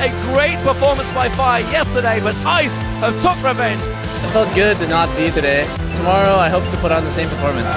a great performance by Fire yesterday, but Ice have took revenge. It felt good to not be today. Tomorrow, I hope to put on the same performance.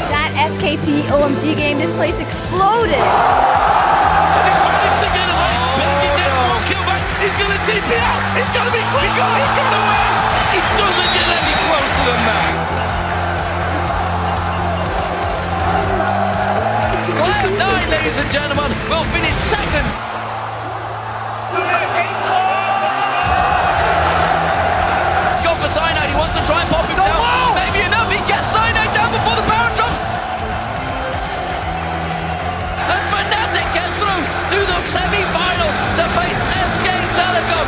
That SKT OMG game, this place exploded. He managed to get away. He gets one kill back. He's going to TP out. It's going to be quick. He's got away. He doesn't get any closer than that. Cloud9, ladies and gentlemen, will finish second. Go for Cyanide, he wants to try and pop him down. Maybe enough, he gets Cyanide down before the power drop. And Fnatic gets through to the semi-finals to face SK Telecom.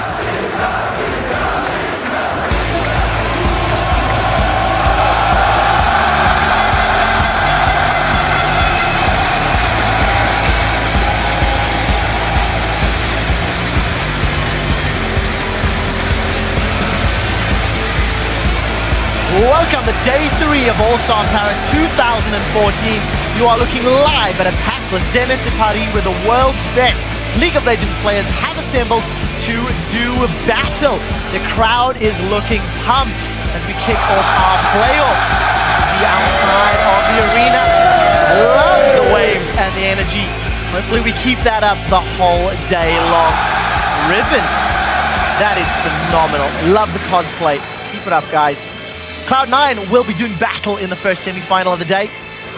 Welcome to Day 3 of All-Star Paris 2014. You are looking live at a packed Zenith de Paris where the world's best League of Legends players have assembled to do battle. The crowd is looking pumped as we kick off our playoffs. This is the outside of the arena. I love the waves and the energy. Hopefully we keep that up the whole day long. Ribbon, that is phenomenal. Love the cosplay. Keep it up, guys. Cloud9 will be doing battle in the first semi-final of the day.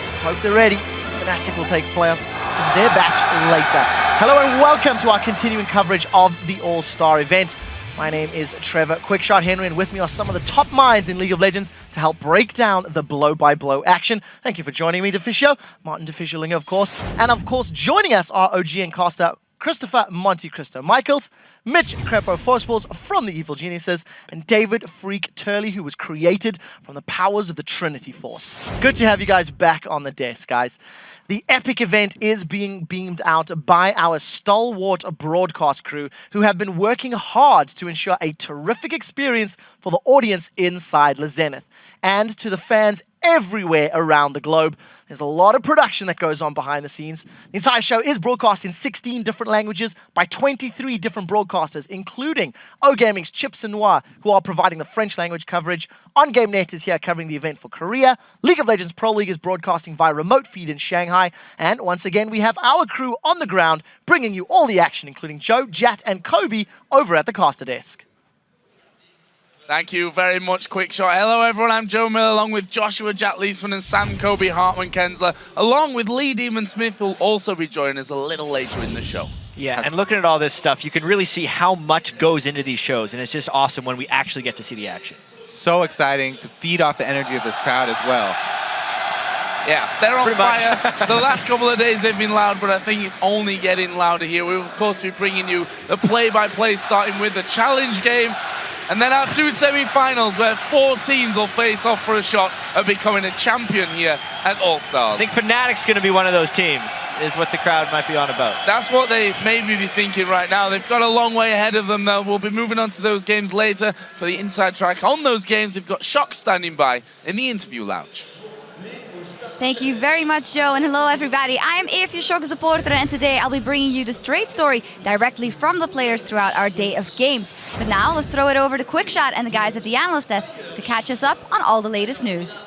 Let's hope they're ready. Fnatic will take place in their batch later. Hello and welcome to our continuing coverage of the All-Star event. My name is Trevor Quickshot Henry, and with me are some of the top minds in League of Legends to help break down the blow-by-blow action. Thank you for joining me, Deficio, Martin Deficiolinger, of course. And of course, joining us are OG and caster Christopher Monte Cristo Michaels, Mitch Crepo Forceballs from the Evil Geniuses, and David Freak Turley, who was created from the powers of the Trinity Force. Good to have you guys back on the desk, guys. The epic event is being beamed out by our stalwart broadcast crew who have been working hard to ensure a terrific experience for the audience inside La Zenith and to the fans everywhere around the globe. There's a lot of production that goes on behind the scenes. The entire show is broadcast in 16 different languages by 23 different broadcasters, including OGaming's Chips and Noir, who are providing the French language coverage. OnGameNet is here covering the event for Korea. League of Legends Pro League is broadcasting via remote feed in Shanghai. And once again, we have our crew on the ground bringing you all the action, including Joe, Jat, and Kobe over at the caster desk. Thank you very much, Quickshot. Hello, everyone. I'm Joe Miller, along with Joshua Jack Leesman and Sam Kobe Hartman Kensler, along with Lee Demon Smith, who'll also be joining us a little later in the show. Yeah, and looking at all this stuff, you can really see how much goes into these shows, and it's just awesome when we actually get to see the action. So exciting to feed off the energy of this crowd as well. Yeah, they're on fire. The last couple of days they've been loud, but I think it's only getting louder here. We'll, of course, be bringing you the play-by-play, starting with the challenge game. And then our two semi-finals where 4 teams will face off for a shot at becoming a champion here at All-Stars. I think Fnatic's going to be one of those teams, is what the crowd might be on about. That's what they maybe be thinking right now. They've got a long way ahead of them, though. We'll be moving on to those games later. For the inside track on those games, we've got Shock standing by in the interview lounge. Thank you very much, Joe, and hello, everybody. I am Eve, your Shock supporter, and today I'll be bringing you the straight story directly from the players throughout our day of games. But now, let's throw it over to Quickshot and the guys at the analyst desk to catch us up on all the latest news.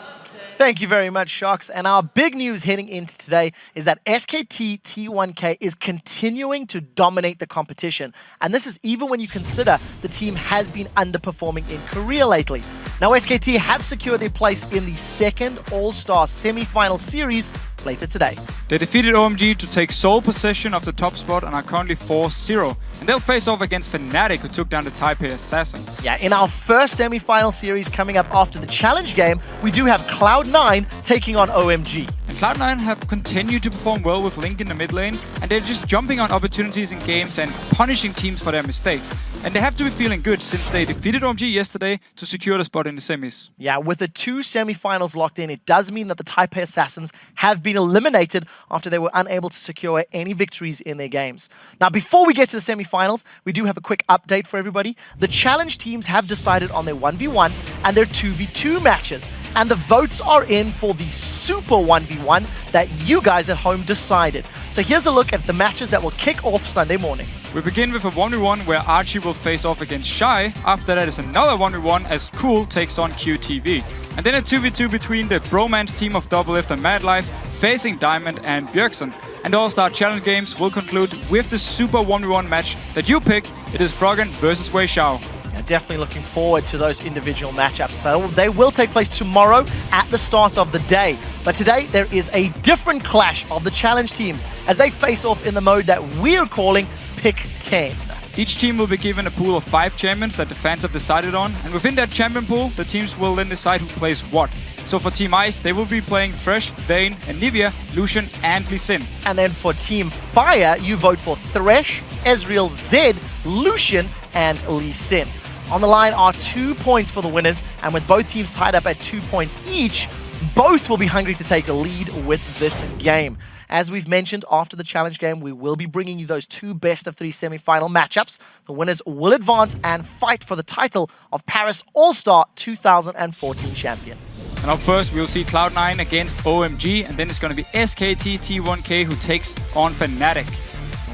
Thank you very much, Shocks. And our big news heading into today is that SKT T1K is continuing to dominate the competition. And this is even when you consider the team has been underperforming in Korea lately. Now, SKT have secured their place in the second All-Star semi-final series later today. They defeated OMG to take sole possession of the top spot and are currently 4-0. And they'll face off against Fnatic, who took down the Taipei Assassins. Yeah, in our first semi-final series coming up after the challenge game, we do have Cloud9 taking on OMG. And Cloud9 have continued to perform well with Link in the mid lane, and they're just jumping on opportunities in games and punishing teams for their mistakes. And they have to be feeling good since they defeated OMG yesterday to secure the spot in the semis. Yeah, with the 2 semi-finals locked in, it does mean that the Taipei Assassins have been eliminated after they were unable to secure any victories in their games. Now, before we get to the semi-finals, we do have a quick update for everybody. The challenge teams have decided on their 1v1 and their 2v2 matches, and the votes are in for the Super 1v1 that you guys at home decided. So here's a look at the matches that will kick off Sunday morning. We begin with a 1v1 where Archie will face off against Shy. After that is another 1v1 as Cool takes on QTV. And then a 2v2 between the bromance team of Doublelift and Madlife facing Diamond and Bjergsen. And the All-Star Challenge games will conclude with the super 1v1 match that you pick. It is Froggen versus Wei Xiao. Yeah, definitely looking forward to those individual matchups. So they will take place tomorrow at the start of the day. But today there is a different clash of the challenge teams as they face off in the mode that we're calling Pick 10. Each team will be given a pool of 5 champions that the fans have decided on, and within that champion pool, the teams will then decide who plays what. So for Team Ice, they will be playing Thresh, Vayne, and Nivea, Lucian, and Lee Sin. And then for Team Fire, you vote for Thresh, Ezreal, Zed, Lucian, and Lee Sin. On the line are 2 points for the winners, and with both teams tied up at 2 points each, both will be hungry to take the lead with this game. As we've mentioned, after the challenge game, we will be bringing you those 2 best-of-3 semi-final matchups. The winners will advance and fight for the title of Paris All-Star 2014 champion. And up first, we'll see Cloud9 against OMG, and then it's going to be SKT T1K who takes on Fnatic.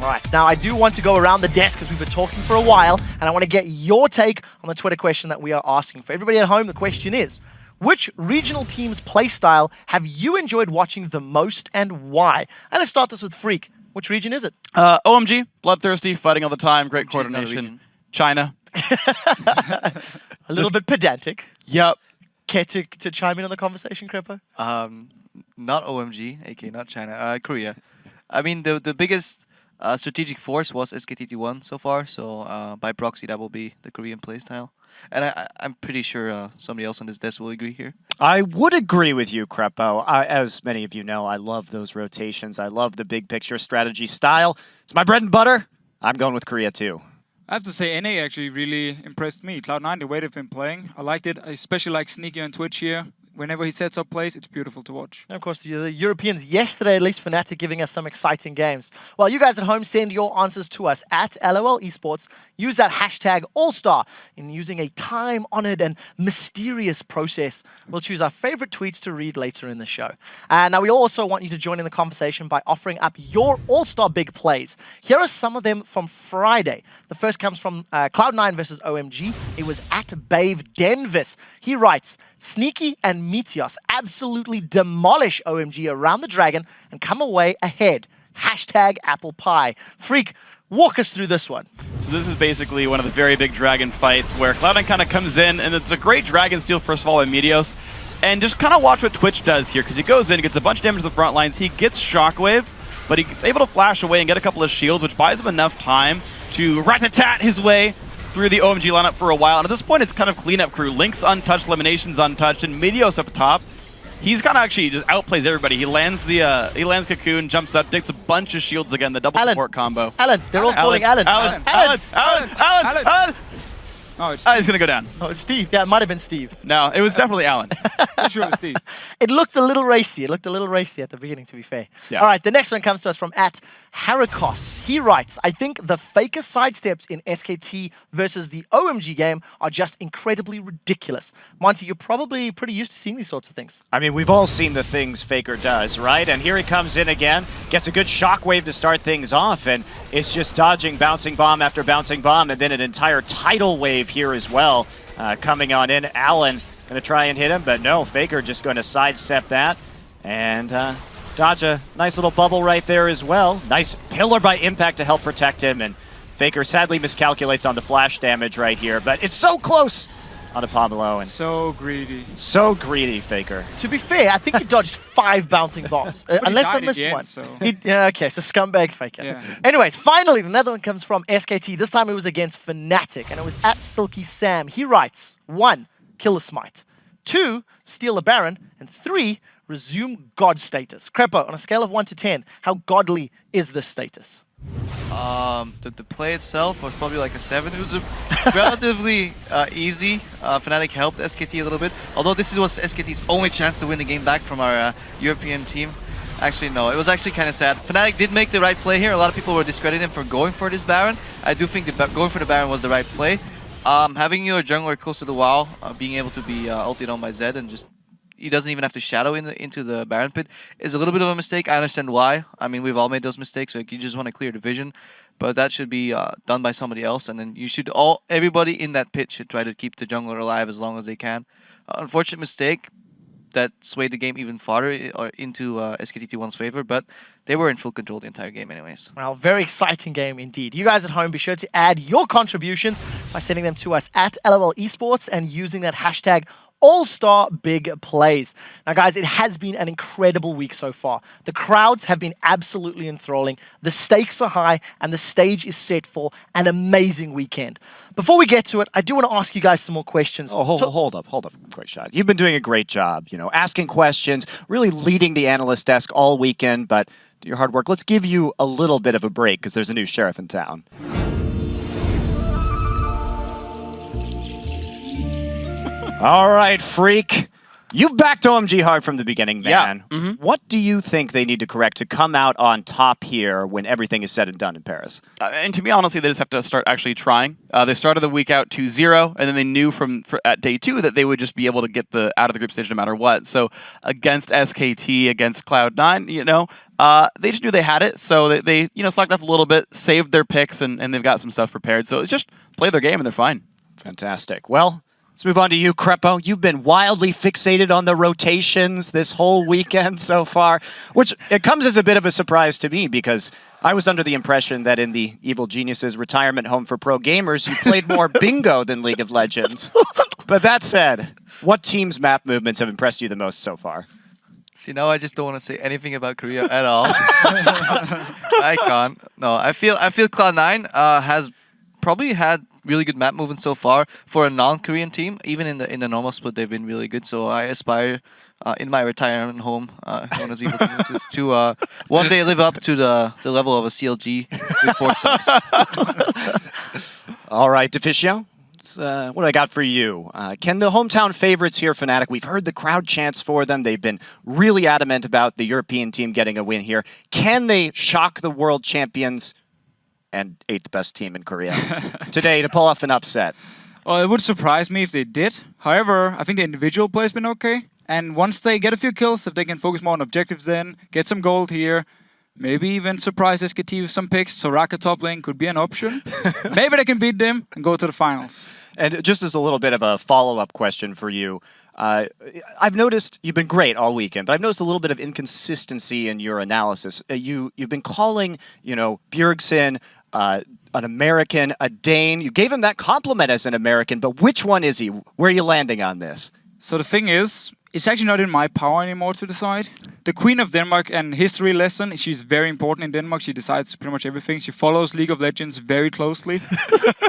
Right, now I do want to go around the desk because we've been talking for a while, and I want to get your take on the Twitter question that we are asking. For everybody at home, the question is, which regional team's playstyle have you enjoyed watching the most and why? And let's start this with Freak. Which region is it? OMG, bloodthirsty, fighting all the time, great coordination. China. A little bit pedantic. Yep. Care to chime in on the conversation, Crepo? Not OMG, aka not China, Korea. I mean, the biggest strategic force was SKT1 so far, so by proxy that will be the Korean playstyle. And I'm pretty sure somebody else on this desk will agree here. I would agree with you, Crepo. As many of you know, I love those rotations. I love the big picture strategy style. It's my bread and butter. I'm going with Korea too. I have to say, NA actually really impressed me. Cloud9, the way they've been playing, I liked it. I especially like Sneaky on Twitch here. Whenever he sets up plays, it's beautiful to watch. And of course, the Europeans yesterday, at least Fnatic, giving us some exciting games. Well, you guys at home, send your answers to us at LOL Esports. Use that hashtag AllStar. In using a time-honored and mysterious process, we'll choose our favorite tweets to read later in the show. Now, we also want you to join in the conversation by offering up your All-Star big plays. Here are some of them from Friday. The first comes from Cloud9 versus OMG. It was at Bave Denvis. He writes, Sneaky and Meteos absolutely demolish OMG around the dragon and come away ahead. Hashtag apple pie. Freak, walk us through this one. So this is basically one of the very big dragon fights where Cloud9 kind of comes in, and it's a great dragon steal, first of all, by Meteos. And just kind of watch what Twitch does here, because he goes in, gets a bunch of damage to the front lines, he gets Shockwave, but he's able to flash away and get a couple of shields, which buys him enough time to rat-a-tat his way through the OMG lineup for a while. And at this point, it's kind of cleanup crew. Link's untouched, Elimination's untouched, and Meteos up top. He's kind of actually just outplays everybody. He lands Cocoon, jumps up, takes a bunch of shields again, the double support combo. Alan, they're all calling Alan. Alan. Oh, it's he's going to go down. Oh, it's Steve. Yeah, it might have been Steve. No, it was definitely Alan. I'm sure it's Steve. It looked a little racy. It looked a little racy at the beginning, to be fair. Yeah. All right, the next one comes to us from @Harakos. He writes, I think the faker sidesteps in SKT versus the OMG game are just incredibly ridiculous. Monty, you're probably pretty used to seeing these sorts of things. I mean, we've all seen the things Faker does, right? And here he comes in again, gets a good shockwave to start things off, and it's just dodging bouncing bomb after bouncing bomb, and then an entire tidal wave here as well. Coming on in, Alan going to try and hit him, but no, Faker just going to sidestep that and dodge a nice little bubble right there as well. Nice pillar by impact to help protect him, and Faker sadly miscalculates on the flash damage right here, but it's so close on Apomelo. And so greedy. So greedy, Faker. To be fair, I think he dodged 5 bouncing bombs, unless I missed one. So. Okay, so scumbag Faker. Yeah. Anyways, finally, another one comes from SKT. This time it was against Fnatic, and it was at Silky Sam. He writes, 1, kill a smite. 2, steal a Baron. And 3, resume God status. Crepo, on a scale of 1 to 10, how godly is this status? The play itself was probably like a 7. It was a relatively easy. Fnatic helped SKT a little bit. Although this was SKT's only chance to win the game back from our European team. Actually, no. It was actually kind of sad. Fnatic did make the right play here. A lot of people were discrediting him for going for this Baron. I do think going for the Baron was the right play. Having your jungler close to the wall, being able to be ulted on by Zed and just he doesn't even have to shadow into the Baron pit is a little bit of a mistake. I understand why. I mean, we've all made those mistakes. Like, you just want to clear the vision. but that should be done by somebody else. And then everybody in that pit should try to keep the jungler alive as long as they can. Unfortunate mistake that swayed the game even farther or into SKT1's favor, but they were in full control the entire game anyways. Well, very exciting game indeed. You guys at home, be sure to add your contributions by sending them to us at LOL Esports and using that hashtag All-Star Big Plays. Now, guys, it has been an incredible week so far. The crowds have been absolutely enthralling. The stakes are high, and the stage is set for an amazing weekend. Before we get to it, I do want to ask you guys some more questions. Oh, hold up, quick shot. You've been doing a great job, asking questions, really leading the analyst desk all weekend, but your hard work. Let's give you a little bit of a break because there's a new sheriff in town. All right, freak. You've backed OMG hard from the beginning, man. Yeah. What do you think they need to correct to come out on top here when everything is said and done in Paris? And to me, honestly, they just have to start actually trying. They started the week out 2-0, and then they knew at day 2 that they would just be able to get out of the group stage no matter what. So against SKT, against Cloud9, they just knew they had it. So they slacked off a little bit, saved their picks, and they've got some stuff prepared. So it's just play their game, and they're fine. Fantastic. Well, let's move on to you, Crepo. You've been wildly fixated on the rotations this whole weekend so far, which it comes as a bit of a surprise to me because I was under the impression that in the Evil Geniuses retirement home for pro gamers, you played more bingo than League of Legends. But that said, what team's map movements have impressed you the most so far? See, now I just don't want to say anything about Korea at all. I can't. No, I feel Cloud9 has probably had really good map movement so far for a non-Korean team. Even in the normal split, they've been really good. So I aspire in my retirement home, known as Evil Geniuses, to one day live up to the level of a CLG with 4 subs. All right, Deficio. What do I got for you? Can the hometown favorites here, Fnatic, we've heard the crowd chants for them. They've been really adamant about the European team getting a win here. Can they shock the world champions and 8th best team in Korea today to pull off an upset? Well, it would surprise me if they did. However, I think the individual play has been okay. And once they get a few kills, if they can focus more on objectives then, get some gold here, maybe even surprise SKT with some picks. Soraka top lane could be an option. Maybe they can beat them and go to the finals. And just as a little bit of a follow-up question for you, I've noticed you've been great all weekend, but I've noticed a little bit of inconsistency in your analysis. You've been calling, Bjergsen an American, a Dane. You gave him that compliment as an American, but which one is he? Where are you landing on this? So the thing is, it's actually not in my power anymore to decide. The Queen of Denmark and history lesson, she's very important in Denmark. She decides pretty much everything. She follows League of Legends very closely.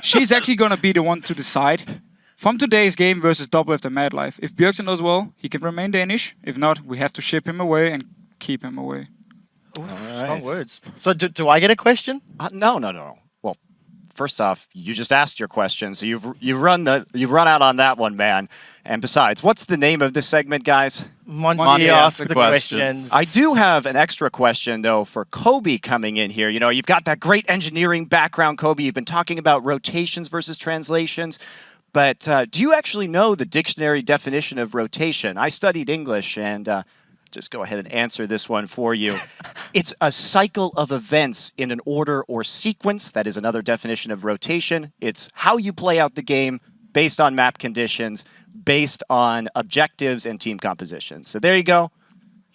She's actually going to be the one to decide. From today's game versus Double After Mad Life, if Bjergsen does well, he can remain Danish. If not, we have to ship him away and keep him away. Ooh, strong words. So do I get a question? No. Well, first off, you just asked your question, so you've run out on that one, man. And besides, what's the name of this segment, guys? Monty asks the questions. I do have an extra question, though, for Kobe coming in here. You've got that great engineering background, Kobe. You've been talking about rotations versus translations. But do you actually know the dictionary definition of rotation? I studied English, and just go ahead and answer this one for you. It's a cycle of events in an order or sequence. That is another definition of rotation. It's how you play out the game based on map conditions, based on objectives and team compositions. So there you go.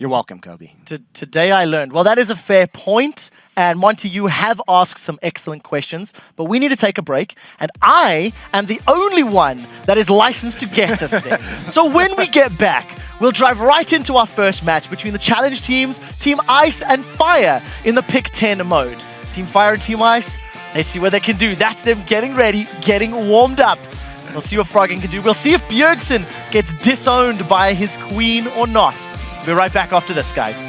You're welcome, Kobe. Today I learned. Well, that is a fair point. And Monty, you have asked some excellent questions, but we need to take a break. And I am the only one that is licensed to get us there. So when we get back, we'll drive right into our first match between the challenge teams, Team Ice and Fire, in the Pick 10 mode. Team Fire and Team Ice, let's see what they can do. That's them getting ready, getting warmed up. We'll see what Froggen can do. We'll see if Bjergsen gets disowned by his queen or not. We'll be right back after this, guys.